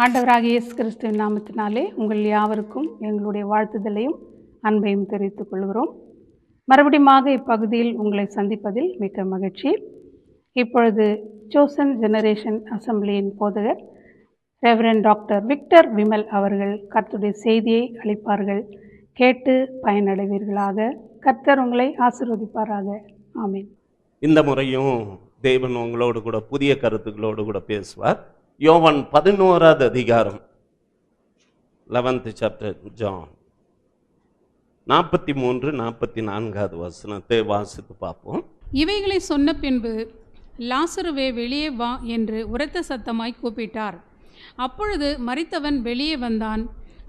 ஆண்டவராகிய இயேசு கிறிஸ்துவின் நாமத்தினாலே உங்கள் யாவருக்கும் எங்களுடைய வாழ்த்துதலையும் அன்பையும் தெரிவித்துக் கொள்கிறோம். மறுபடியுமாக இப்பகுதியில் உங்களை சந்திப்பதில் மிக்க மகிழ்ச்சி. இப்பொழுது சோசன் ஜெனரேஷன் அசம்பிளியின் போதகர் ரெவரண்ட் டாக்டர் விக்டர் விமல் அவர்கள் கர்த்தருடைய செய்தியை அளிப்பார்கள். கேட்டு பயனடைவீர்களாக. கர்த்தர் உங்களை ஆசீர்வதிப்பாராக. ஆமென். இந்த முறையும் தேவன் உங்களோடு கூட புதிய கருத்துக்களோடு கூட பேசுவார். யோவான் 11வது அதிகாரம் 11th chapter ஜான் 43-44 வசனத்தை வாசித்து பார்ப்போம். இவைகளை சொன்ன பின்பு லாசருவே வெளியே வா என்று உரத்த சத்தமாய் கூப்பிட்டார். அப்பொழுது மரித்தவன் வெளியே வந்தான்.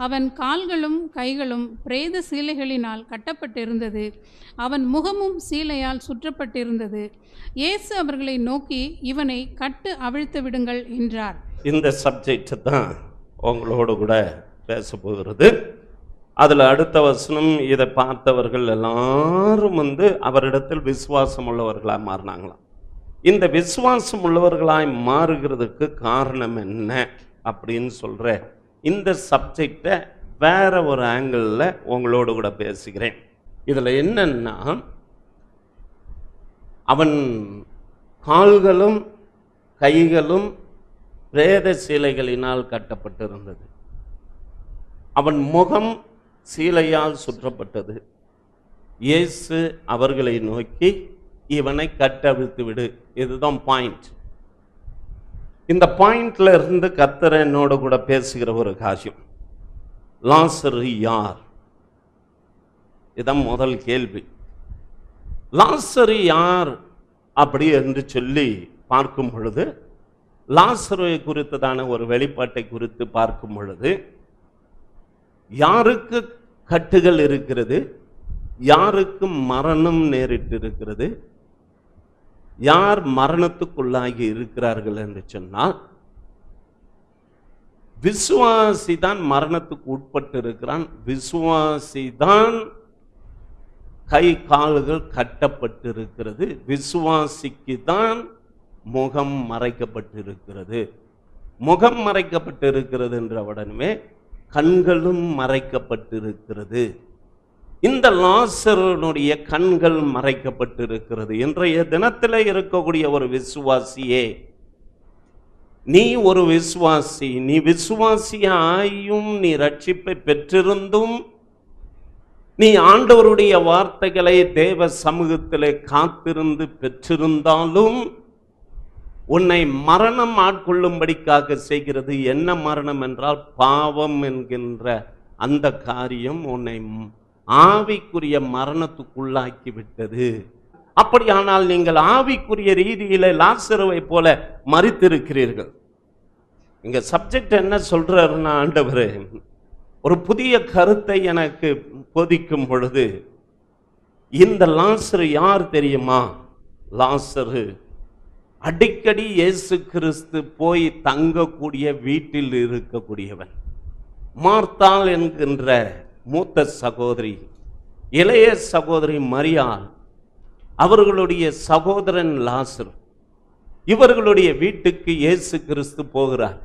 அவன் கால்களும் கைகளும் பிரேத சீலைகளினால் கட்டப்பட்டிருந்தது. அவன் முகமும் சீலையால் சுற்றப்பட்டிருந்தது. இயேசு அவர்களை நோக்கி, இவனை கட்டு அவிழ்த்து விடுங்கள் என்றார். இந்த சப்ஜெக்ட் தான் உங்களோடு கூட பேச போகிறது. அதில் அடுத்த வசனம், இதை பார்த்தவர்கள் எல்லாரும் அவரிடத்தில் விசுவாசம் உள்ளவர்களாக மாறினாங்களாம். இந்த விசுவாசம் உள்ளவர்களாய் மாறுகிறதுக்கு காரணம் என்ன அப்படின்னு சொல்ற இந்த சப்ஜெக்டை வேற ஒரு ஆங்கிளில் உங்களோடு கூட பேசுகிறேன். இதில் என்னன்னா, அவன் கால்களும் கைகளும் பிரேத சீலைகளினால் கட்டப்பட்டிருந்தது. அவன் முகம் சீலையால் சுற்றப்பட்டது. இயேசு அவர்களை நோக்கி, இவனை கட்டவிழ்த்து விடு. இதுதான் பாயிண்ட். இந்த பாயிண்ட்ல இருந்து கர்த்தர் என்னோடு கூட பேசுகிற ஒரு காரியம், லாசரு யார்? இதான் முதல் கேள்வி. லாசரு யார் அப்படி என்று சொல்லி பார்க்கும் பொழுது, லாசருவை குறித்ததான ஒரு வெளிப்பாட்டை குறித்து பார்க்கும் பொழுது, யாருக்கு கட்டுகள் இருக்கிறது, யாருக்கு மரணம் நேரிட்டு இருக்கிறது, யார் மரணத்துக்குள்ளாகி இருக்கிறார்கள் என்று சொன்னால், விசுவாசி தான் மரணத்துக்கு உட்பட்டு இருக்கிறான். விசுவாசி தான் கை கால்கள் கட்டப்பட்டிருக்கிறது. விசுவாசிக்கு தான் முகம் மறைக்கப்பட்டிருக்கிறது. முகம் மறைக்கப்பட்டிருக்கிறது என்ற உடனே கண்களும் மறைக்கப்பட்டிருக்கிறது. இந்த லாசருடைய கண்கள் மறைக்கப்பட்டிருக்கிறது. இன்றைய தினத்தில் இருக்கக்கூடிய ஒரு விசுவாசியே, நீ ஒரு விசுவாசி, நீ விசுவாசியாயும் நீ ரட்சிப்பை பெற்றிருந்தும் நீ ஆண்டவருடைய வார்த்தைகளை தேவ சமூகத்திலே காத்திருந்து பெற்றிருந்தாலும் உன்னை மரணம் ஆட்கொள்ளும்படிக்காக செய்கிறது. என்ன மரணம் என்றால், பாவம் என்கின்ற அந்த காரியம் உன்னை ஆவிக்குரிய மரணத்துக்குள்ளாக்கி விட்டது. அப்படியானால் நீங்கள் ஆவிக்குரிய ரீதியில லாசருவை போல மரித்திருக்கிறீர்கள். இங்க சப்ஜெக்ட் என்ன சொல்றாருன்னா, ஆண்டவரே ஒரு புதிய கருத்தை எனக்கு போதிக்கும் பொழுது, இந்த லாசரு யார் தெரியுமா? லாசரு அடிக்கடி இயேசு கிறிஸ்து போய் தங்கக்கூடிய வீட்டில் இருக்கக்கூடியவன். மார்த்தாள் என்கின்ற மூத்த சகோதரி, இளைய சகோதரி மரியாள், அவர்களுடைய சகோதரன் லாசரு, இவர்களுடைய வீட்டுக்கு இயேசு கிறிஸ்து போகிறார்.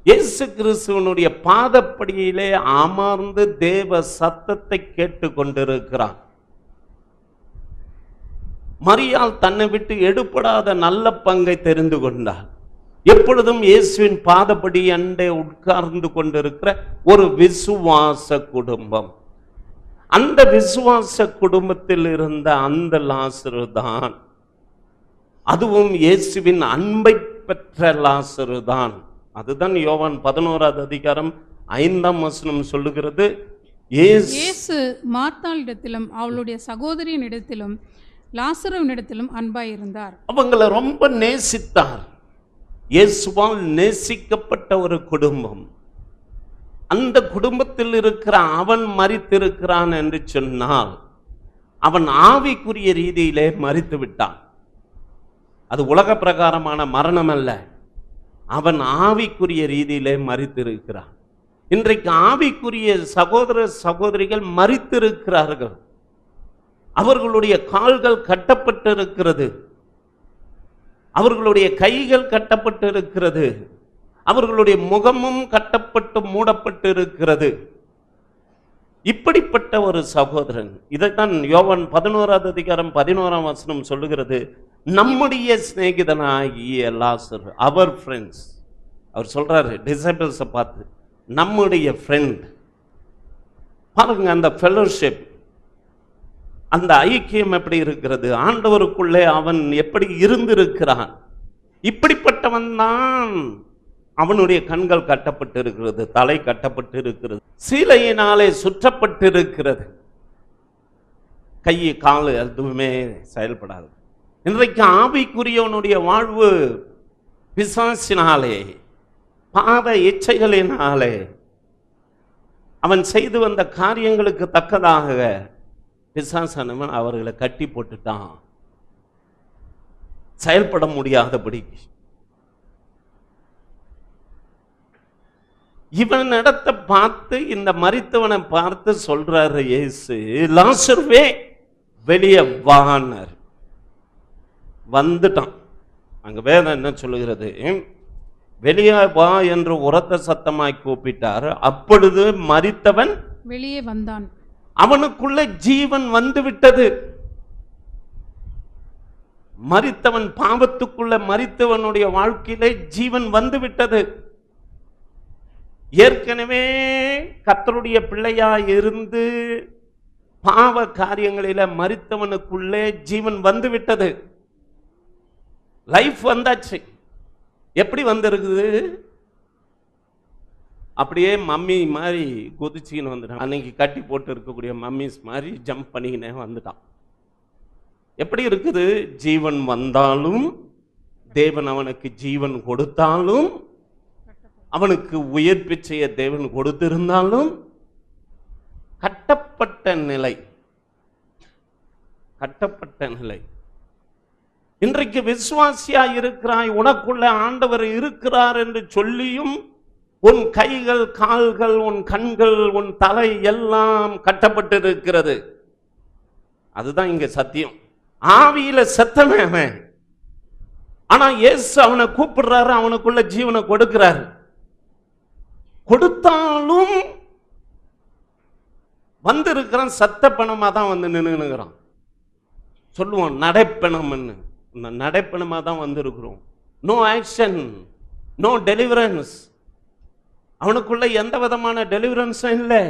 இயேசு கிறிஸ்துவனுடைய பாதப்படியிலே அமர்ந்து தேவ சத்தத்தை கேட்டு கொண்டிருக்கிறார். மரியாள் தன்னை விட்டு எடுபடாத நல்ல பங்கை தெரிந்து கொண்டார். எப்பொழுதும் இயேசுவின் பாதப்படி அண்டை உட்கார்ந்து கொண்டிருக்கிற ஒரு விசுவாச குடும்பம். அந்த விசுவாச குடும்பத்தில் இருந்த அந்த லாசரு தான், அதுவும் இயேசுவின் அன்பை பெற்ற லாசரு தான். அதுதான் யோவான் 11வது அதிகாரம் 5ஆம் வசனம் சொல்லுகிறது. இயேசு மார்த்தாளிடத்திலும் அவளுடைய சகோதரியின் இடத்திலும் லாசருவினிடத்திலும் அன்பாயிருந்தார். அவங்களை ரொம்ப நேசித்தார். இயேசுவால் நேசிக்கப்பட்ட ஒரு குடும்பம். அந்த குடும்பத்தில் இருக்கிற அவன் மரித்திருக்கிறான் என்று சொன்னால், அவன் ஆவிக்குரிய ரீதியிலே மரித்து விட்டான். அது உலக பிரகாரமான மரணம் அல்ல, அவன் ஆவிக்குரிய ரீதியிலே மரித்திருக்கிறான். இன்றைக்கு ஆவிக்குரிய சகோதர சகோதரிகள் மரித்திருக்கிறார்கள். அவர்களுடைய கால்கள் கட்டப்பட்டிருக்கிறது, அவர்களுடைய கைகள் கட்டப்பட்டிருக்கிறது, அவர்களுடைய முகமும் கட்டப்பட்டு மூடப்பட்டு இருக்கிறது. இப்படிப்பட்ட ஒரு சகோதரன். இதைத்தான் யோவான் 11வது அதிகாரம் 11ஆம் வசனம் சொல்லுகிறது. நம்முடைய சிநேகிதனாகிய லாசர், அவர் ஃப்ரெண்ட்ஸ். அவர் சொல்றாரு டிசைபிள்ஸை பார்த்து, நம்முடைய ஃப்ரெண்ட். பாருங்க அந்த ஃபெலோஷிப், அந்த ஐக்கியம் எப்படி இருக்கிறது, ஆண்டவருக்குள்ளே அவன் எப்படி இருந்திருக்கிறான். இப்படிப்பட்டவன் தான். அவனுடைய கண்கள் கட்டப்பட்டு இருக்கிறது, தலை கட்டப்பட்டு இருக்கிறது, சீலையினாலே சுற்றப்பட்டு இருக்கிறது, கை காலு எதுவுமே செயல்படாது. இன்றைக்கு ஆவிக்குரியவனுடைய வாழ்வு பிசாசினாலே, பாவ இச்சைகளினாலே, அவன் செய்து வந்த காரியங்களுக்கு தக்கதாக பிசாசானவன் அவர்களை கட்டி போட்டுட்டான், செயல்பட முடியாதபடி. இவன் இடத்தை பார்த்து, இந்த மரித்தவனை பார்த்து சொல்றாரு இயேசு, லாசர்வே வெளியே வானார். வந்துட்டான். அங்க வேதம் என்ன சொல்லுகிறது, வெளியே வா என்று உரத்த சத்தமாய் கூப்பிட்டார். அப்பொழுது மரித்தவன் வெளியே வந்தான். அவனுக்குள்ள ஜீவன் வந்து விட்டது. மரித்தவன் பாவத்துக்குள்ள, மரித்தவனுடைய வாழ்க்கையிலே ஜீவன் வந்து விட்டது. ஏற்கனவே கர்த்தருடைய பிள்ளையாய் இருந்து பாவ காரியங்களில மரித்தவனுக்குள்ளே ஜீவன் வந்து விட்டது. லைஃப் வந்தாச்சு. எப்படி வந்திருக்குது? அப்படியே மம்மி மாதிரி குதிச்சின்னு வந்துட்டான். அன்னைக்கு கட்டி போட்டு இருக்கக்கூடிய மம்மிஸ் மாதிரி ஜம்ப் பண்ணிக்கினே வந்துட்டான். எப்படி இருக்குது? ஜீவன் வந்தாலும், தேவன் அவனுக்கு ஜீவன் கொடுத்தாலும், அவனுக்கு உயிர் பிச்சைய தேவன் கொடுத்திருந்தாலும், கட்டப்பட்ட நிலை, கட்டப்பட்ட நிலை. இன்றைக்கு விசுவாசியா இருக்கிறாய், உனக்குள்ள ஆண்டவர் இருக்கிறார் என்று சொல்லியும் உன் கைகள், கால்கள், உன் கண்கள், உன் தலை எல்லாம் கட்டப்பட்டு இருக்கிறது. அதுதான் இங்க சத்தியம். ஆவியில செத்தவன் அவன். ஆனா இயேசு அவனை கூப்பிடுறாரு, அவனுக்குள்ள ஜீவனை கொடுக்கிறாரு. கொடுத்தாலும் வந்திருக்கிறான், சத்த பணமா தான் வந்து நின்னுகிறான். சொல்லுவோம் நடைப்பணம்னு. நடைப்பணமா தான் வந்திருக்கிறோம். No action, no deliverance. அவனுக்குள்ள எந்த விதமான டெலிவரன்ஸும் இல்லை.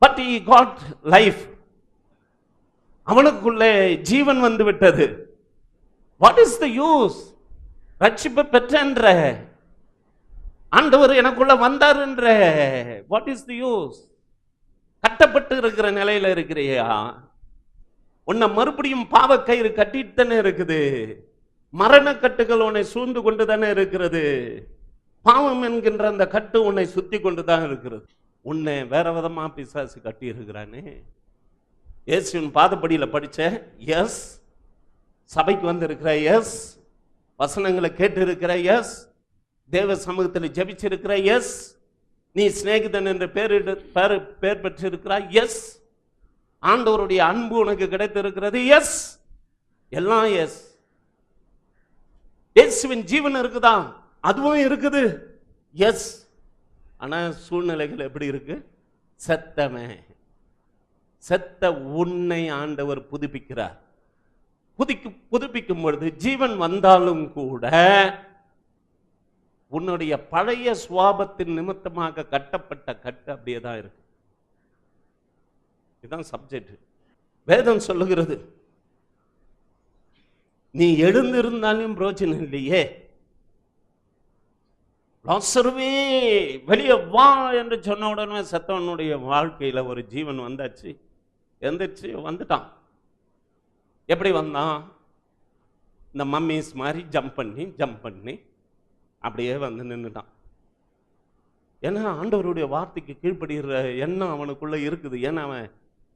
But he got life. அவனுக்குள்ளே ஜீவன் வந்து விட்டது. What is the use? ரட்சிப்பை பெற்றென்ற ஆண்டவர் எனக்குள்ள வந்தார் என்ற வாட் இஸ் தி யூஸ்? கட்டப்பட்டு இருக்கிற நிலையில இருக்கிறியா? உன்னை மறுபடியும் பாவக்கயிறு கட்டிட்டு தானே இருக்குது. மரண கட்டுகள் உன்னை சூழ்ந்து கொண்டு தானே இருக்கிறது. பாவம் என்கின்ற அந்த கட்டு உன்னை சுத்தி கொண்டு தான் இருக்கிறது. உன்னை வேற விதமா பிசாசு கட்டி இருக்கிறானே. இயேசுவின் பாதப்படியில படிச்ச, எஸ். சபைக்கு வந்து இருக்கிற, எஸ். வசனங்களை கேட்டு இருக்கிற, எஸ். தேவ சமூகத்தில் ஜெபிச்சிருக்கிற, எஸ். நீ சிநேகிதன் என்ற பேர் பெற்றிருக்கிறாய், எஸ். ஆண்டவருடைய அன்பு உனக்கு கிடைத்திருக்கிறது, எஸ். எல்லாம் எஸ். இயேசுவின் ஜீவன் இருக்குதா? அதுவும் இருக்குது, எஸ். ஆனா சூழ்நிலைகள் எப்படி இருக்கு? செத்தவன், செத்த உன்னை ஆண்டவர் புதுப்பிக்கிறார். புதுப்பிக்கும் பொழுது ஜீவன் வந்தாலும் கூட உன்னுடைய பழைய சுவாபத்தின் நிமித்தமாக கட்டப்பட்ட கட்டு அப்படியே தான் இருக்கு. இதுதான் சப்ஜெக்ட். வேதம் சொல்லுகிறது, நீ எழுந்திருந்தாலும் பிரோஜனம் இல்லையே. லாசருவே வெளியே வா என்று சொன்ன உடனே செத்தவனுடைய வாழ்க்கையில ஒரு ஜீவன் வந்தாச்சு. எந்திரிச்சு வந்துட்டான். எப்படி வந்தான்? இந்த மம்மிஸ் மாதிரி ஜம்ப் பண்ணி அப்படியே வந்து நின்றுட்டான். ஏன்னா ஆண்டவருடைய வார்த்தைக்கு கீழ்ப்படுகிற எண்ணம் அவனுக்குள்ள இருக்குது. ஏன்னா அவன்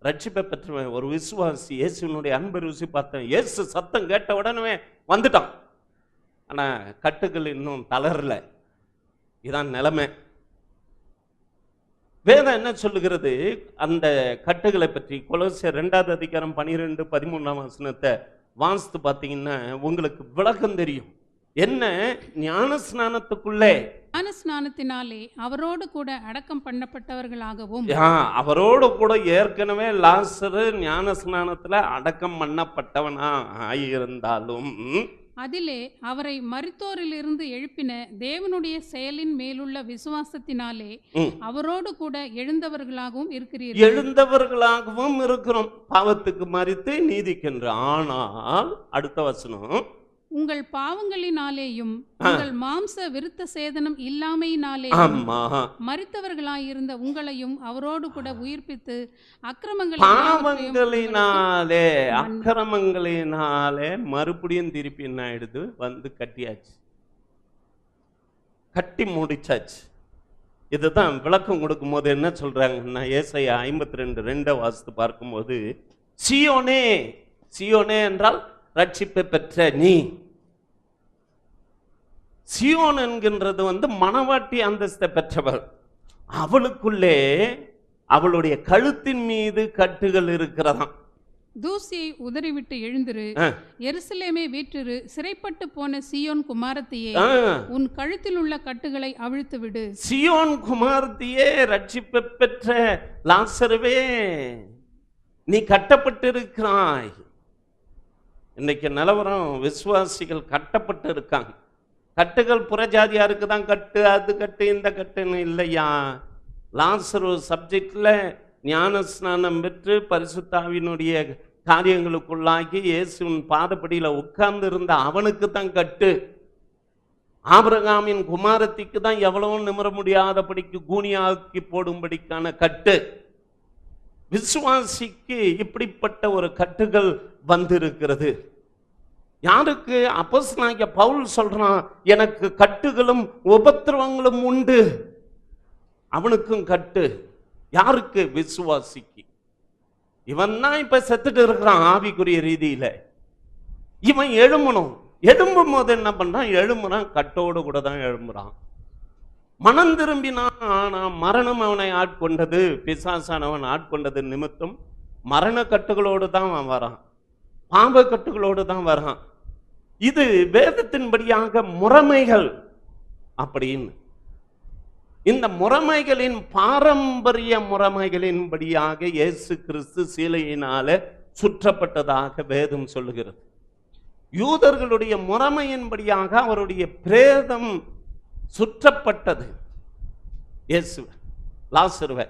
ரட்சிப்பை பெற்றவன், ஒரு விசுவாசி. இயேசுனுடைய அன்பை ருசி பார்த்தவன். இயேசு சத்தம் கேட்ட உடனே வந்துட்டான். ஆனா கட்டுகள் இன்னும் தளரல. இதான் நிலைமை. வேதம் என்ன சொல்லுகிறது அந்த கட்டுகளை பற்றி? கொலோசியர் 2வது அதிகாரம் 12-13 வசனத்தை வாசித்து பார்த்தீங்கன்னா உங்களுக்கு விளக்கம் தெரியும். என்ன? ஞான ஸ்நானத்துக்குள்ளே, ஞான ஸ்நானத்தினாலே அவரோடு கூட அடக்கம் பண்ணப்பட்டவர்களாகவும். அவரோடு கூட ஏற்கனவே லாசரு ஞான ஸ்நானத்துல அடக்கம் பண்ணப்பட்டவனா ஆயிருந்தாலும் அதிலே அவரை மரித்தோரிலிருந்து எழுப்பின தேவனுடைய செயலின் மேலுள்ள விசுவாசத்தினாலே அவரோடு கூட எழுந்தவர்களாகவும் இருக்கிறீர்கள். எழுந்தவர்களாகவும் இருக்கிறோம். பாவத்துக்கு மரித்து நீதிக்கின்ற. ஆனால் அடுத்த வசனம், உங்கள் பாவங்களினாலேயும் உங்கள் மாம்ச விருத்த சேதனம் இல்லாமையினாலே மரித்தவர்களாயிருந்த உங்களையும் அவரோடு கூட உயிர்ப்பித்து பாவங்களினாலே அக்கிரமங்களினாலே மறுபடியும் திருப்பி என்ன ஆயிடுது? வந்து கட்டியாச்சு, கட்டி முடிச்சாச்சு. இதுதான் விளக்கம் கொடுக்கும் போது என்ன சொல்றாங்கன்னா, ஏசாயா 52:2 வாசித்து பார்க்கும்போது, சீயோனே, சீயோனே என்றால் ரட்சிப்பை பெற்ற நீ. சீயோன் என்கின்றது மணவாட்டி அந்தஸ்தை பெற்றவள். அவளுக்குள்ளே அவளுடைய கழுத்தின் மீது கட்டுகள் இருக்கிறதாம். தூசியை உதறிவிட்டு எழுந்திரு, எருசலேமே வீற்றிரு, சிறைப்பட்டு போன சீயோன் குமாரத்தியே, உன் கழுத்தில் உள்ள கட்டுகளை அவிழ்த்து விடு. சீயோன் குமாரத்தியே, ரட்சிப்பை பெற்ற லாசருவே, நீ கட்டப்பட்டிருக்கிறாய். இன்னைக்கு நிலவரம், விசுவாசிகள் கட்டப்பட்டு இருக்காங்க. கட்டுகள் புறஜாதியாருக்கு தான் கட்டு, அது கட்டு, இந்த கட்டுன்னு இல்லையா. லாசரு சப்ஜெக்ட்ல ஞான ஸ்நானம் பெற்று பரிசுத்தாவினுடைய காரியங்களுக்குள்ளாகி இயேசுவின் பாதப்படியில உட்கார்ந்து இருந்த அவனுக்கு தான் கட்டு. ஆபிரகாமின் குமாரத்திக்கு தான் எவ்வளவும் நிமிர முடியாதபடிக்கு கூனியாக்கி போடும்படிக்கான கட்டு. விசுவாசிக்கு இப்படிப்பட்ட ஒரு கட்டுகள் வந்திருக்கிறது. யாருக்கு? அப்போஸ்தலனாகிய பவுல் சொல்றான், எனக்கு கட்டுகளும் உபத்திரவங்களும் உண்டு. அவனுக்கும் கட்டு. யாருக்கு? விசுவாசிக்கு. இவன் தான் இப்ப செத்துட்டு இருக்கிறான் ஆவிக்குரிய ரீதியில. இவன் எழும்பணும். எழும்பும் போது என்ன பண்றான்? எழும்புறான், கட்டோடு கூட தான் எழும்புறான். மனம் திரும்பினான். ஆனா மரணம் அவனை ஆட்கொண்டது, பிசாசானவன் ஆட்கொண்டது நிமித்தம் மரண கட்டுகளோடு தான் அவன் வரான், பாவ கட்டுகளோடு தான் வரான். இது வேதத்தின்படியாக முறைமைகள் அப்படின்னு. இந்த முறைமைகளின் பாரம்பரிய முறைமைகளின்படியாக இயேசு கிறிஸ்து சிலுவையினால சுற்றப்பட்டதாக வேதம் சொல்லுகிறது. யூதர்களுடைய முறைமையின்படியாக அவருடைய பிரேதம் சுற்றப்பட்டது. இயேசுவ, லாசருவ,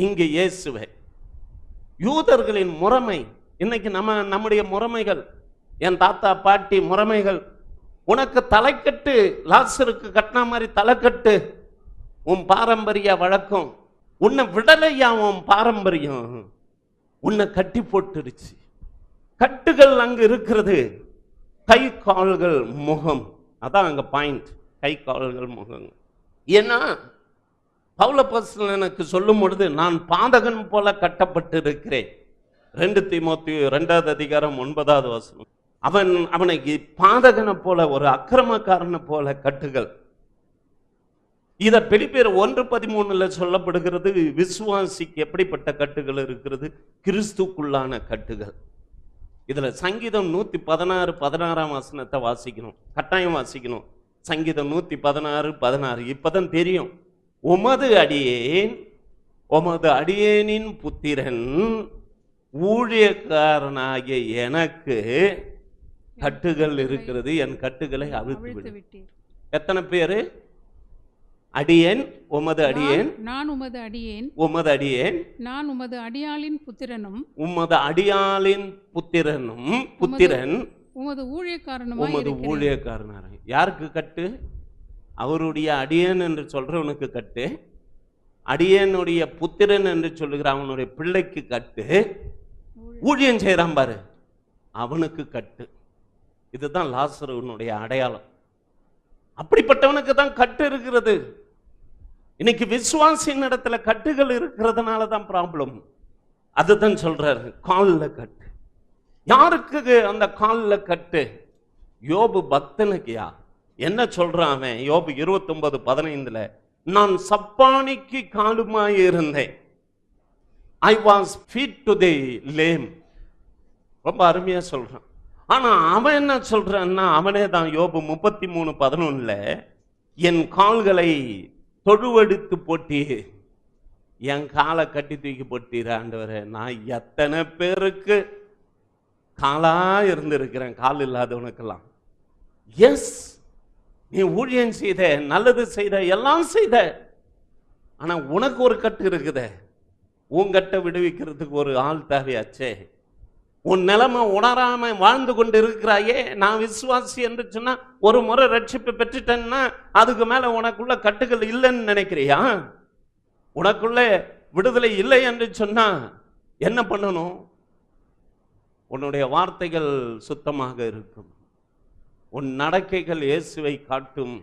இங்கு இயேசுவ. யூதர்களின் முறைமை. இன்னைக்கு நம்முடைய முறைமைகள், என் தாத்தா பாட்டி முறைமைகள், உனக்கு தலைக்கட்டு, லாசருக்கு கட்டின மாதிரி தலைக்கட்டு உன் பாரம்பரிய வழக்கம். உன்னை விடலையா உன் பாரம்பரியம், உன்னை கட்டி போட்டுடுச்சு. கட்டுகள் அங்கு இருக்கிறது. கை கால்கள் முகம், அதான் அங்க பாயிண்ட். கை கால்கள் முகம். ஏன்னா பவுல் அப்போஸ்தலன் எனக்கு சொல்லும் பொழுது, நான் பாதகன் போல கட்டப்பட்டு இருக்கிறேன். 2 தீமோத்தேயு 2:9 அவனை பாதகனை போல, ஒரு அக்கிரமக்காரனை போல கட்டுகள். இத பிலிப்பியர் 1:13 சொல்லப்படுகிறது. விசுவாசிக்கு எப்படிப்பட்ட கட்டுகள் இருக்கிறது? கிறிஸ்துக்குள்ளான கட்டுகள். இதுல சங்கீதம் 116:16 வாசிக்கணும், கட்டாயம் வாசிக்கணும். சங்கீதம் 116:16. இப்பதான் தெரியும். உமது அடியேனின் புத்திரன் ஊழியக்காரனாகிய எனக்கு கட்டுகள் இருக்கிறது, என் கட்டுகளை அவிழ்த்து விட்டீர். எத்தனை பேரு? அடியேன், உமது அடியேன், நான் உமது அடியேன், உமது அடியேன், நான் உமது அடியாளின் புத்திரனும், உமது அடியாளின் புத்திரனும், புத்திரன் உமது ஊழியக்காரனும், உமது ஊழியக்காரனாக. யாருக்கு கட்டு? அவருடைய அடியேன் என்று சொல்றவனுக்கு கட்டு. அடியேனுடைய புத்திரன் என்று சொல்லுகிற அவனுடைய பிள்ளைக்கு கட்டு. ஊழியம் செய்யறான் பாரு, அவனுக்கு கட்டு. இதுதான் லாசருனுடைய அடையாளம். அப்படிப்பட்டவனுக்கு தான் கட்டு இருக்கிறது. இன்னைக்கு விசுவாசின் இடத்துல கட்டுகள் இருக்கிறதுனால தான் ப்ராப்ளம். அதுதான் சொல்றாரு, காலில் கட்டு. யாருக்கு அந்த காலில் கட்டு? யோபு பக்தனுக்குயா? என்ன சொல்றான் அவன்? யோபு 29:15, நான் சப்பானிக்கு காலுமாய் இருந்தேன். I was feet to the lame. ரொம்ப அருமையா சொல்றான். ஆனா அவன் என்ன சொல்றான்னா, அவனே தான் யோபு 33:11 என் கால்களை தொழுவெடுத்து போட்டி என் காலை கட்டி தூக்கி போட்டீர ஆண்டவரே. நான் எத்தனை பேருக்கு காலா இருந்திருக்கிறேன், கால் இல்லாதவனுக்கெல்லாம். எஸ், நீ ஊழியம் செய்த, நல்லது செய்த, எல்லாம் செய்த. ஆனா உனக்கு ஒரு கட்டு இருக்குதே, உன் கட்டை விடுவிக்கிறதுக்கு ஒரு ஆள் தேவையாச்சே. உன் நிலைமை உணராம வாழ்ந்து கொண்டு இருக்கிறாயே. நான் விசுவாசி என்று சொன்னா, ஒரு முறை ரட்சிப்பு பெற்றுட்டேன்னா அதுக்கு மேல உனக்குள்ள கட்டுகள் இல்லைன்னு நினைக்கிறியா? உனக்குள்ள விடுதலை இல்லை என்று சொன்னா என்ன பண்ணணும்? உன்னுடைய வார்த்தைகள் சுத்தமாக இருக்கும், உன் நடக்கைகள் இயேசுவை காட்டும்,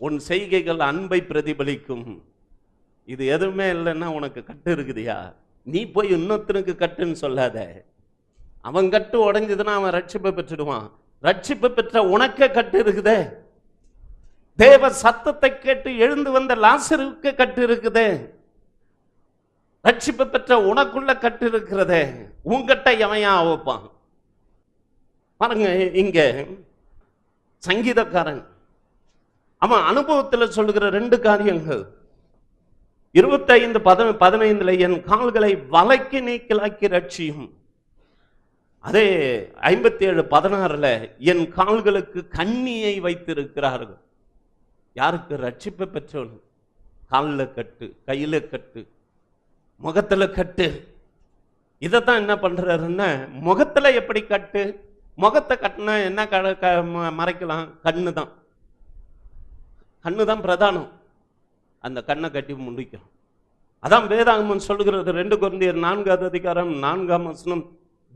உன் செய்கைகள் அன்பை பிரதிபலிக்கும். இது எதுவுமே இல்லைன்னா உனக்கு கட்டு இருக்குதியா? நீ போய் இன்னொருத்தனுக்கு கட்டுன்னு சொல்லாத. அவன் கட்டு உடைஞ்சதுன்னா அவன் ரட்சிப்பை பெற்றுடுவான். ரட்சிப்பு பெற்ற உனக்கே கட்டு இருக்குதே. தேவ சத்தத்தை கேட்டு எழுந்து வந்த லாசருக்கு கட்டு இருக்குதே. ரட்சிப்பு பெற்ற உனக்குள்ள கட்டு இருக்கிறதே. உங்கட்ட எவையா வைப்பான் பாருங்க. இங்க சங்கீதக்காரன் அவன் அனுபவத்தில் சொல்லுகிற 2 காரியங்கள். 25:15 என் கால்களை வலைக்கு நீக்கலாக்கி ரட்சியும். அதே 57:16 என் கால்களுக்கு கண்ணியை வைத்திருக்கிறார்கள். யாருக்கு? ரட்சிப்பை பெற்றவன். காலில் கட்டு, கையில கட்டு, முகத்துல கட்டு. இதைத்தான் என்ன பண்றாருன்னா, முகத்துல எப்படி கட்டு? முகத்தை கட்டினா என்ன மறைக்கலாம்? கண்ணு தான். கண்ணு தான் பிரதானம். அந்த கண்ணை கட்டி முடிக்கும். அதான் வேதாகமம் சொல்லுகிறது. 2 கொரிந்தியர் 4:4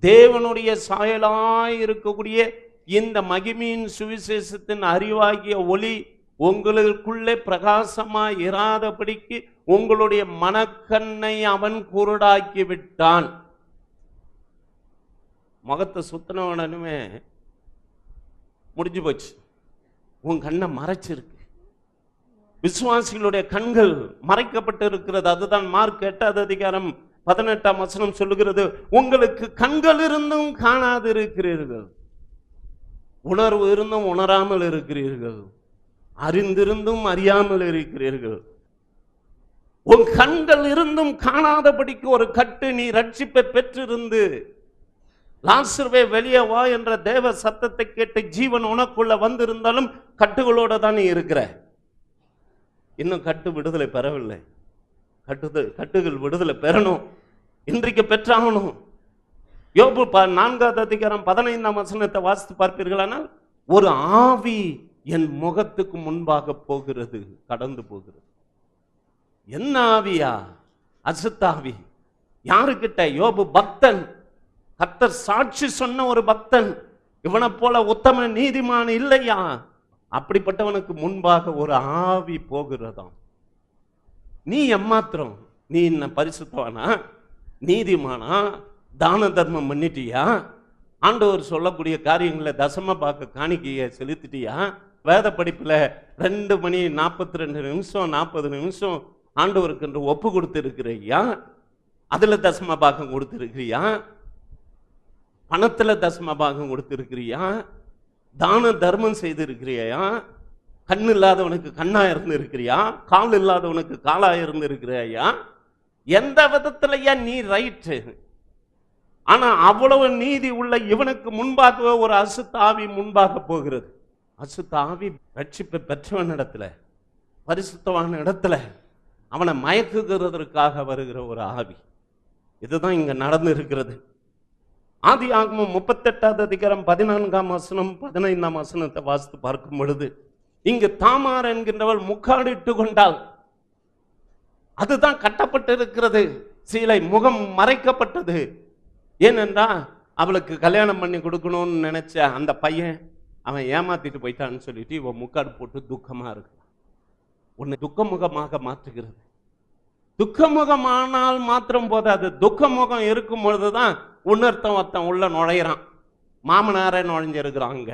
தேவனுடைய சாயலாய் இருக்கக்கூடிய இந்த மகிமையின் சுவிசேஷத்தின் அறிவாகிய ஒளி உங்களுக்குள்ளே பிரகாசமாய் இராதபடிக்கு உங்களுடைய மனக்கண்ணை அவன் குருடாக்கி விட்டான். முகத்தை சுத்தினவனுமே முடிஞ்சு போச்சு. உன் கண்ணை மறைச்சிருக்கு. விசுவாசிகளுடைய கண்கள் மறைக்கப்பட்டு இருக்கிறது. அதுதான் மார்க் 8:18 சொல்லுகிறது. உங்களுக்கு கண்கள் இருந்தும் காணாது இருக்கிறீர்கள், உணர்வு இருந்தும் உணராமல் இருக்கிறீர்கள், அறிந்திருந்தும் அறியாமல் இருக்கிறீர்கள். உன் கண்கள் இருந்தும் காணாதபடிக்கு ஒரு கட்டு. நீ ரட்சிப்பை பெற்றிருந்து லாசருவே வெளியே வா என்ற தேவ சத்தத்தை கேட்டு ஜீவன் உனக்குள்ள வந்திருந்தாலும் கட்டுகளோட தான் நீ இருக்கிற. இன்னும் கட்டு விடுதலை பெறவில்லை. கட்டுகள் விடுதலை பெறணும். இன்றைக்கு பெற்றாகணும். யோபு 4:15 வாசித்து பார்ப்பீர்களானால், ஒரு ஆவி என் முகத்துக்கு முன்பாக போகிறது, கடந்து போகிறது. என்ன ஆவியா? அசுத்தாவி. யாருக்கிட்ட? யோபு பக்தன். கர்த்தர் சாட்சி சொன்ன ஒரு பக்தன். இவனை போல உத்தம நீதிமான் இல்லையா? அப்படிப்பட்டவனுக்கு முன்பாக ஒரு ஆவி போகிறதாம். நீ எம்மாத்திரம்? நீ என்ன பரிசுத்தவானா, நீதிமானா, தான தர்மம் பண்ணிட்டியா, ஆண்டவர் சொல்லக்கூடிய காரியங்களை தசம பாக்க காணிக்கையை செலுத்திட்டியா, வேத படிப்புல 2 மணி 42 நிமிஷம் 40 நிமிஷம் ஆண்டவருக்கு என்று ஒப்பு கொடுத்திருக்கிறியா? அதுல தசம பாகம் கொடுத்திருக்கிறியா? பணத்துல தசம பாகம் கொடுத்திருக்கிறியா? தான தர்மம் செய்திருக்கிறியா? கண் இல்லாதவனுக்கு கண்ணா இருந்து இருக்கிறியா? கால் இல்லாதவனுக்கு காலா இருந்து இருக்கிறியா? எந்த விதத்திலையா நீ ரைட்டு? ஆனா அவ்வளவு நீதி உள்ள இவனுக்கு முன்பாகவே ஒரு அசுத்த ஆவி முன்பாக போகிறது. அசுத்த ஆவி ரட்சிப்பை பெற்றவன் இடத்துல, பரிசுத்தவான இடத்துல அவனை மயக்குகிறதற்காக வருகிற ஒரு ஆவி. இதுதான் இங்க நடந்து இருக்கிறது. ஆதியாகமம் 38:14 வாசித்து பார்க்கும் பொழுது, இங்கு தாமார் என்கின்றவள் முக்காடிட்டு கொண்டாள். அதுதான் கட்டப்பட்டு இருக்கிறது. சீலை, முகம் மறைக்கப்பட்டது. ஏனென்றா அவளுக்கு கல்யாணம் பண்ணி கொடுக்கணும்னு நினைச்ச அந்த பையன் அவன் ஏமாத்திட்டு போயிட்டான்னு சொல்லிட்டு இவன் முக்காடு போட்டு துக்கமா இருக்கு. உன்னை துக்கமுகமாக மாற்றுகிறது. துக்கமுகமானால் மாத்திரம் போதாது, துக்கமுகம் இருக்கும் பொழுதுதான் ஒருத்தன் உள்ள நுழையிறான். மாமனாரே நுழைஞ்சிருக்கிறான். அங்க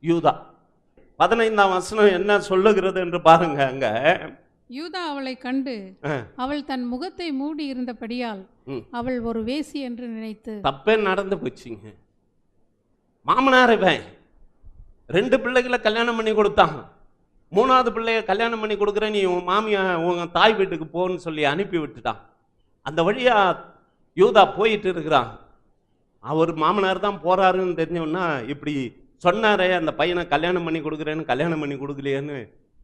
யூதா 15 என்ன சொல்லுகிறது என்று பாருங்க. அங்க யூதா அவளை கண்டு அவள் தன் முகத்தை மூடி இருந்தபடியால் அவள் ஒரு வேசி என்று நினைத்து. தப்பே நடந்து போச்சுங்க. மாமனார் இவன் 2 பிள்ளைகளை கல்யாணம் பண்ணி கொடுத்தான். 3வது பிள்ளைய கல்யாணம் பண்ணி கொடுக்குறேன், நீ உன் மாமியா உன் தாய் வீட்டுக்கு போன்னு சொல்லி அனுப்பி விட்டுட்டான். அந்த வழியா யூதா போயிட்டு இருக்கிறான். அவர் மாமனார் தான் போறாருன்னு தெரிஞ்சவன்னா இப்படி சொன்னாரே, அந்த பையனை கல்யாணம் பண்ணி கொடுக்குறேன்னு கல்யாணம் பண்ணி கொடுக்கலையேன்னு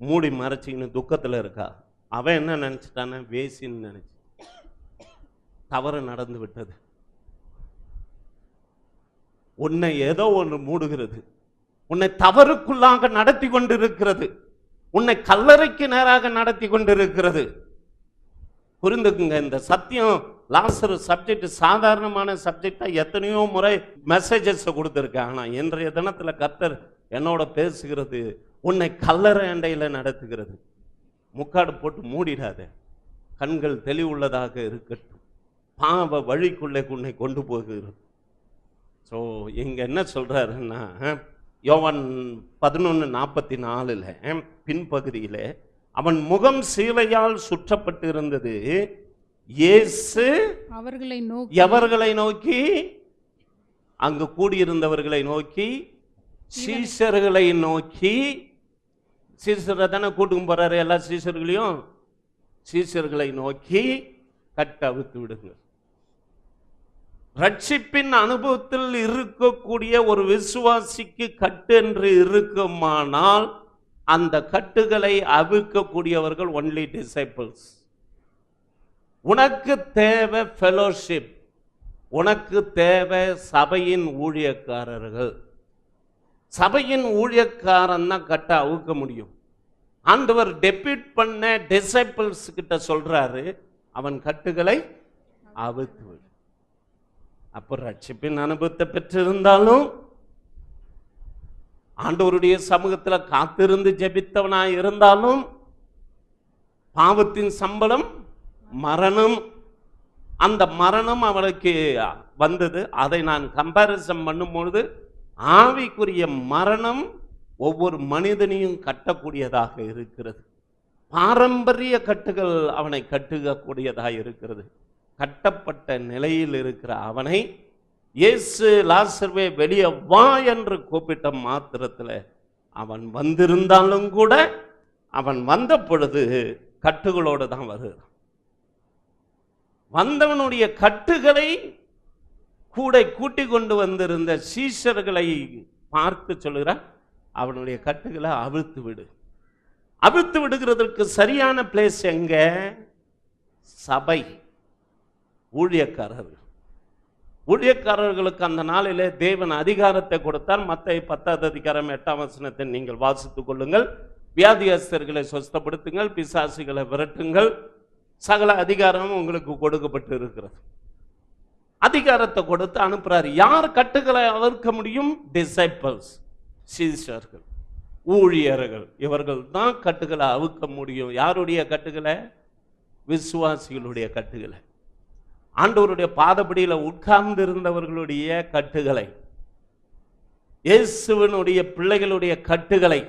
மூடி மறைச்சின்னு துக்கத்தில் இருக்கா. அவன் என்ன நினைச்சிட்டான, வேசின்னு நினைச்சு தவறு நடந்து விட்டது. உன்னை ஏதோ ஒன்று மூடுகிறது, உன்னை தவறுக்குள்ளாக நடத்தி கொண்டிருக்கிறது, உன்னை கல்லறைக்கு நேராக நடத்தி கொண்டிருக்கிறது. புரிந்துக்குங்க, இந்த சத்தியம் லாசரு சப்ஜெக்ட் சாதாரணமான சப்ஜெக்டா எத்தனையோ முறை மெசேஜஸ் கொடுத்துருக்கேன். ஆனால் இன்றைய தினத்தில் கர்த்தர் என்னோட பேசுகிறது, உன்னை கல்லறை அண்டையில் நடத்துகிறது. முக்காடு போட்டு மூடிடாத, கண்கள் தெளிவுள்ளதாக இருக்கட்டும், பாவ வழிக்குள்ளே உன்னை கொண்டு போகிறது. ஸோ இங்க என்ன சொல்றாருன்னா, யோவான் 11:44 பின்பகுதியில், அவன் முகம் சீலையால் சுற்றப்பட்டு இருந்தது. இயேசு எவர்களை நோக்கி? அங்கு கூடியிருந்தவர்களை நோக்கி, சீஷர்களை நோக்கி. சீஷரை தானே கூட்டுக்கும் போறாரு, எல்லா சீஷர்களையும். சீஷர்களை நோக்கி, கட்ட அவித்து விடுங்க. ரட்சிப்பின் அனுபவத்தில் இருக்கக்கூடிய ஒரு விசுவாசிக்கு கட்டு என்று இருக்குமானால், அந்த கட்டுகளை அவிழ்க்கக்கூடியவர்கள் ஒன்லி டிசைபிள்ஸ். உனக்கு தேவை ஃபெலோஷிப், உனக்கு தேவை சபையின் ஊழியக்காரர்கள். சபையின் ஊழியக்காரன் தான் கட்ட அவுக்க முடியும். ஆண்டவர் டெபியூட் பண்ண டிசைபிள்ஸ் கிட்ட சொல்றாரு, அவன் கட்டுகளை அவிழ்த்து விடு. அப்போ ரட்சிப்பின் அனுபவத்தை பெற்றிருந்தாலும், ஆண்டவருடைய சமூகத்தில் காத்திருந்து ஜெபித்தவனாய் இருந்தாலும், பாவத்தின் சம்பளம் மரணம். அந்த மரணம் அவனுக்கு வந்தது. அதை நான் கம்பேரிசன் பண்ணும்பொழுது, ஆவிக்குரிய மரணம் ஒவ்வொரு மனிதனையும் கட்டக்கூடியதாக இருக்கிறது. பாரம்பரிய கட்டுகள் அவனை கட்டுகக்கூடியதாக இருக்கிறது. கட்டப்பட்ட நிலையில் இருக்கிற அவனை இயேசு லாசருவே வெளியே வா என்று கூப்பிட்ட மாத்திரத்தில் அவன் வந்திருந்தாலும் கூட, அவன் வந்த பொழுது கட்டுகளோடு தான் வருகிறான். வந்தவனுடைய கட்டுகளை கூட கூட்டி கொண்டு வந்திருந்த சீஷர்களை பார்த்து சொல்கிறார், அவனுடைய கட்டுகளை அவிழ்த்து விடு. அவிழ்த்து விடுகிறதற்கு சரியான பிளேஸ் எங்க? சபை, ஊழியக்காரர்கள். ஊழியக்காரர்களுக்கு அந்த நாளிலே தேவன் அதிகாரத்தை கொடுத்தார். மத்தேயு 10:8 நீங்கள் வாசித்துக் கொள்ளுங்கள். வியாதியஸ்தர்களை சுஸ்தப்படுத்துங்கள், பிசாசுகளை விரட்டுங்கள், சகல அதிகாரமும் உங்களுக்கு கொடுக்கப்பட்டு இருக்கிறது. அதிகாரத்தை கொடுத்து அனுப்புறாரு. யார் கட்டுகளை அவிழ்க்க முடியும்? டிசைபிள்ஸ், சீஷர்கள், ஊழியர்கள். இவர்கள் தான் கட்டுகளை அவிழ்க்க முடியும். யாருடைய கட்டுகளை? விசுவாசிகளுடைய கட்டுகளை, ஆண்டவருடைய பாதப்படியில் உட்கார்ந்து இருந்தவர்களுடைய கட்டுகளை, இயேசுவினுடைய பிள்ளைகளுடைய கட்டுகளை,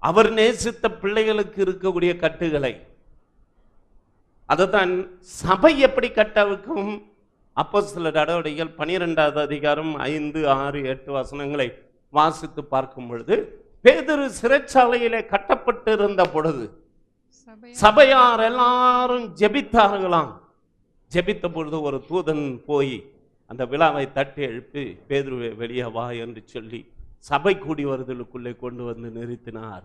அவர் நேசித்த பிள்ளைகளுக்கு இருக்கக்கூடிய கட்டுகளை. அதுதான் சபை எப்படி கட்டவிக்கும்? அப்போஸ்தலர் நடவடிக்கைகள் 12வது அதிகாரம் 5, 6, 8 வசனங்களை வாசித்து பார்க்கும் பொழுது, பேதுரு சிறைச்சாலையிலே கட்டப்பட்டிருந்த பொழுது சபையார் எல்லாரும் ஜெபித்தார்களாம். ஜெபித்த பொழுது ஒரு தூதன் போய் அந்த விழாவை தட்டி எழுப்பி, பேதுருவே வெளியே வா என்று சொல்லி சபை கூடி வருதலுக்குள்ளே கொண்டு வந்து நிறுத்தினார்.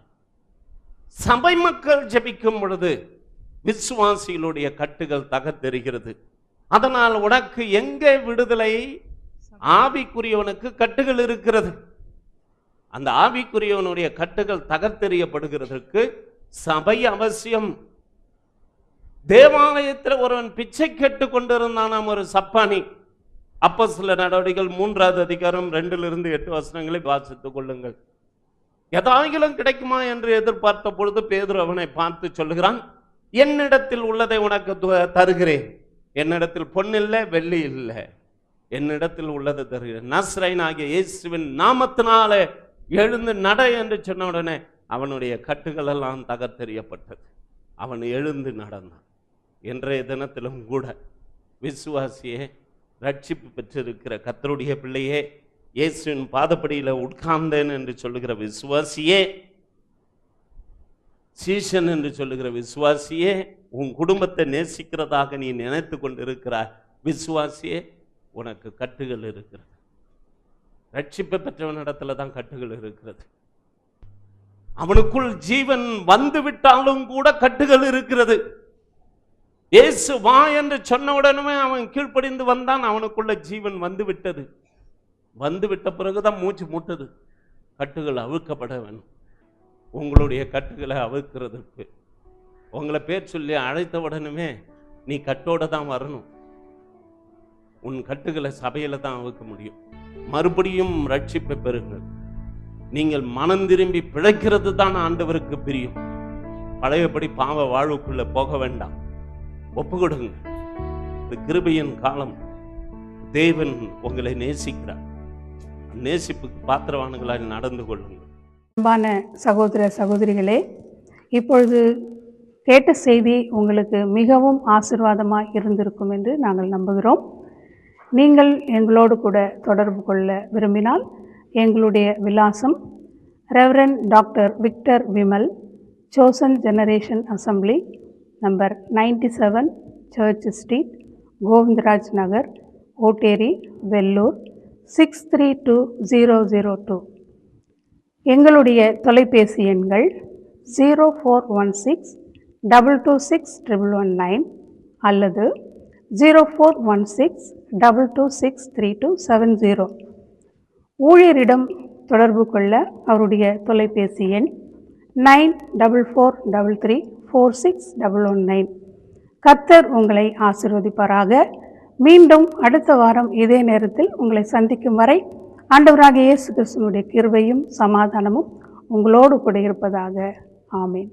சபை மக்கள் ஜெபிக்கும் பொழுது விசுவாசிகளுடைய கட்டுகள் தகர்த்தெறிகிறது. அதனால் உனக்கு எங்கே விடுதலை? ஆவிக்குரியவனுக்கு கட்டுகள் இருக்கிறது. அந்த ஆவிக்குரியவனுடைய கட்டுகள் தகர்த்தெறியப்படுகிறதற்கு சபை அவசியம். தேவாலயத்தில் ஒருவன் பிச்சை கேட்டு கொண்டிருந்தான், ஒரு சப்பானி. அப்போஸ்தலர் நடவடிக்கைகள் 3வது அதிகாரம் 2-8 வசனங்களை வாசித்துக் கொள்ளுங்கள். எதாயிலும் கிடைக்குமா என்று எதிர்பார்த்த பொழுது பேதுரு அவனை பார்த்து சொல்லுகிறான், என்னிடத்தில் உள்ளதை உனக்கு தருகிறேன். என்னிடத்தில் பொன்னில்லை, வெள்ளி இல்லை, என்னிடத்தில் உள்ளதை தருகிறேன். நஸ்ரயனாகிய இயேசுவின் நாமத்தினாலே எழுந்து நட என்று சொன்ன உடனே அவனுடைய கட்டுகள் எல்லாம் தகர்த்தெறியப்பட்டது. அவன் எழுந்து நடந்தான். இன்றைய தினத்திலும் கூட விசுவாசியே, ரட்சிப்பு பெற்றிருக்கிற கர்த்தருடைய பிள்ளையே, இயேசுவின் பாதப்படியில் உட்கார்ந்தேன் என்று சொல்லுகிற விசுவாசியே, சீஷன் என்று சொல்லுகிற விசுவாசியே, உன் குடும்பத்தை நேசிக்கிறதாக நீ நினைத்து கொண்டிருக்கிறாய் விசுவாசியே, உனக்கு கட்டுகள் இருக்கிறது. ரட்சிப்பை பெற்றவனிடத்துல தான் கட்டுகள் இருக்கிறது. அவனுக்குள் ஜீவன் வந்து விட்டாலும் கூட கட்டுகள் இருக்கிறது. இயேசு வா என்று சொன்ன உடனே அவன் கீழ்ப்படிந்து வந்தான். அவனுக்குள்ள ஜீவன் வந்து விட்டது. வந்து விட்ட பிறகுதான் மூச்சு மூட்டது. கட்டுகள் அவிழ்க்கப்பட வேணும். உங்களுடைய கட்டுகளை அவிழ்க்கிறதுக்கு உங்களை பேர் சொல்லி அழைத்த உடனே நீ கட்டோட தான் வரணும். உன் கட்டுகளை சபையில தான் அவிழ்க்க முடியும். மறுபடியும் ரட்சிப்பை பெறுங்கள். நீங்கள் மனம் திரும்பி பிழைக்கிறது தான் ஆண்டவருக்கு பிரியம். பழையபடி பாவ வாழ்வுக்குள்ள போக வேண்டாம். ஒப்பு கொடுங்க. இந்த கிருபையின் காலம். தேவன் உங்களை நேசிக்கிறார். நேசிப்புக்கு பாத்திரவான்களால் நடந்து கொள்ளுங்கள். அன்பான சகோதர சகோதரிகளே, இப்பொழுது கேட்ட செய்தி உங்களுக்கு மிகவும் ஆசீர்வாதமாக இருந்திருக்கும் என்று நாங்கள் நம்புகிறோம். நீங்கள் எங்களோடு கூட தொடர்பு கொள்ள விரும்பினால் எங்களுடைய விலாசம் reverend doctor Victor Vimal, chosen generation assembly, number 97 church street, Govindaraj Nagar, Otteri, Vellore 632002. எங்களுடைய தொலைபேசி எண்கள் 0416-226-119 அல்லது 0416-226-3270. ஊழியரிடம் தொடர்பு கொள்ள அவருடைய தொலைபேசி எண் 9443346119. கர்த்தர் உங்களை ஆசீர்வதிப்பாராக. மீண்டும் அடுத்த வாரம் இதே நேரத்தில் உங்களை சந்திக்கும் வரை ஆண்டவராகிய இயேசு கிறிஸ்துவினுடைய கிருபையும் சமாதானமும் உங்களோடு கூட இருப்பதாக. ஆமென்.